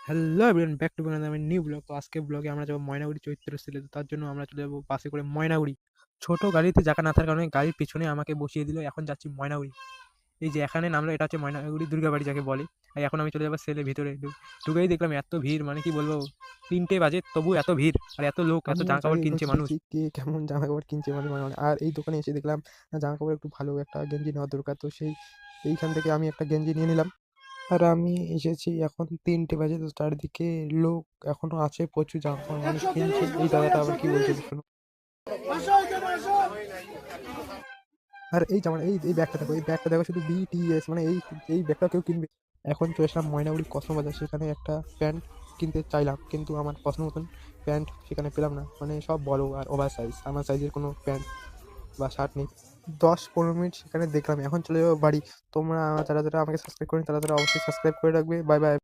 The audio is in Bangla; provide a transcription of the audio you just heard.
হ্যালো এভরিওয়ান, ব্যাক টু আমি নিউ ব্লগ। তো আজকে ব্লগে আমরা যাবো ময়নাগুড়ি চৈত্র সেলে। তো তার জন্য আমরা চলে যাবো বাসে করে ময়নাগুড়ি। ছোট গাড়িতে জায়গা না থাকার কারণে গাড়ির পিছনে আমাকে বসিয়ে দিল। এখন যাচ্ছি ময়নাগুড়ি। এই যে এখানে নামলো, এটা হচ্ছে ময়নাগুড়ি দুর্গাবাড়ি যাকে বলে। আর এখন আমি চলে যাবো সেলে ভিতরে। ঢুকেই দেখলাম এত ভিড়, মানে কি বলবো, 3টে বাজে তবু এত ভিড় আর এত লোক, এত আমিও জামা কাপড় চারিদিকে কিনছে হচ্ছে মানুষ। দেখছি কে কেমন জামাকাপড় কিনছে মানে। আর এই দোকানে এসে দেখলাম জামাকাপড় একটু ভালো একটা গেঞ্জি নেওয়া দরকার, তো এইখান থেকে আমি একটা গেঞ্জি নিয়ে নিলাম। আর আমি এসেছি এখন 3টে বাজে, তো চারিদিকে লোক এখনো আছে, প্রচুর জামাকাপড় মানুষ কিনছে। এই দাদাটা আবার কি বলছে শোনো। আর এই জামা এই ব্যাগটা দেখো শুধু বিটিএস, মানে এই ব্যাগটা কেউ কিনবে। এখন চলে আসলাম ময়নাগুড়ি কসমো বাজার, সেখানে একটা প্যান্ট কিনতে চাইলাম, কিন্তু আমার পছন্দ মতন প্যান্ট সেখানে পেলাম না। মানে সব বড় আর ওভার সাইজ, আমার সাইজের কোনো প্যান্ট বা শার্ট নেই। 10-15 মিনিট সেখানে দেখলাম, এখন চলে যাবো বাড়ি। তোমরা যারা যারা আমাকে সাবস্ক্রাইব করেন তারা তারা অবশ্যই সাবস্ক্রাইব করে রাখবে। Bye bye.